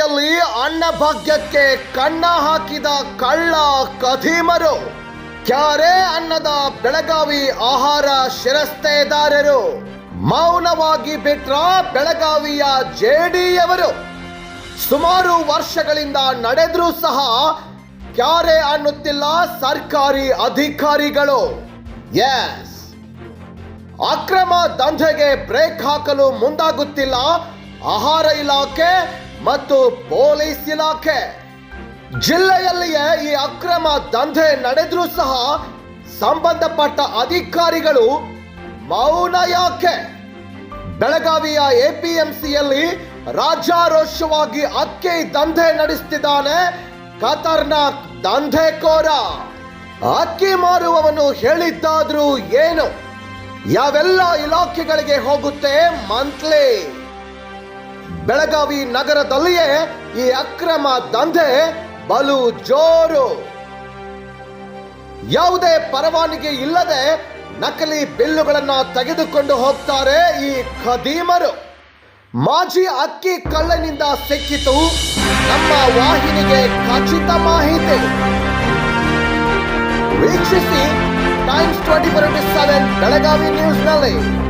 ಬೆಳಗಾವಿಯಲ್ಲಿ ಅನ್ನಭಾಗ್ಯಕ್ಕೆ ಕನ್ನ ಹಾಕಿದ ಕಳ್ಳ ಕದೀಮರು. ಕ್ಯಾರೆ ಅನ್ನದ ಬೆಳಗಾವಿ ಆಹಾರ ಶಿರಸ್ತೇದಾರರು ಮೌನವಾಗಿ ಬಿಟ್ರ ಬೆಳಗಾವಿಯ ಜೆಡಿಯವರು. ಸುಮಾರು ವರ್ಷಗಳಿಂದ ನಡೆದ್ರೂ ಸಹ ಕ್ಯಾರೆ ಅನ್ನುತ್ತಿಲ್ಲ ಸರ್ಕಾರಿ ಅಧಿಕಾರಿಗಳು. ಎಸ್, ಅಕ್ರಮ ದಂಧೆಗೆ ಬ್ರೇಕ್ ಹಾಕಲು ಮುಂದಾಗುತ್ತಿಲ್ಲ ಆಹಾರ ಇಲಾಖೆ ಮತ್ತು ಪೊಲೀಸ್ ಇಲಾಖೆ. ಜಿಲ್ಲೆಯಲ್ಲಿಯೇ ಈ ಅಕ್ರಮ ದಂಧೆ ನಡೆದ್ರೂ ಸಹ ಸಂಬಂಧಪಟ್ಟ ಅಧಿಕಾರಿಗಳು ಮೌನ ಯಾಕೆ? ಬೆಳಗಾವಿಯ ಎಪಿಎಂಸಿಯಲ್ಲಿ ರಾಜಾರೋಷವಾಗಿ ಅಕ್ಕಿ ದಂಧೆ ನಡೆಸುತ್ತಿದ್ದಾನೆ ಖತರ್ನಾಕ್ ದಂಧೆಕೋರ. ಅಕ್ಕಿ ಮಾರುವವನು ಹೇಳಿದ್ದಾದ್ರೂ ಏನು? ಯಾವೆಲ್ಲ ಇಲಾಖೆಗಳಿಗೆ ಹೋಗುತ್ತೆ ಮಂತ್ಲಿ? ಬೆಳಗಾವಿ ನಗರದಲ್ಲಿಯೇ ಈ ಅಕ್ರಮ ದಂಧೆ ಬಲು ಜೋರು. ಯಾವುದೇ ಪರವಾನಗಿ ಇಲ್ಲದೆ ನಕಲಿ ಬಿಲ್ಲುಗಳನ್ನ ತೆಗೆದುಕೊಂಡು ಹೋಗ್ತಾರೆ ಈ ಖದೀಮರು. ಮಾಜಿ ಅಕ್ಕಿ ಕಳ್ಳನಿಂದ ಸಿಕ್ಕಿತು ನಮ್ಮ ವಾಹಿನಿಗೆ ಖಚಿತ ಮಾಹಿತಿ. ವೀಕ್ಷಿಸಿ ಟೈಮ್ಸ್ 24/7 ಬೆಳಗಾವಿ ನ್ಯೂಸ್ನಲ್ಲಿ.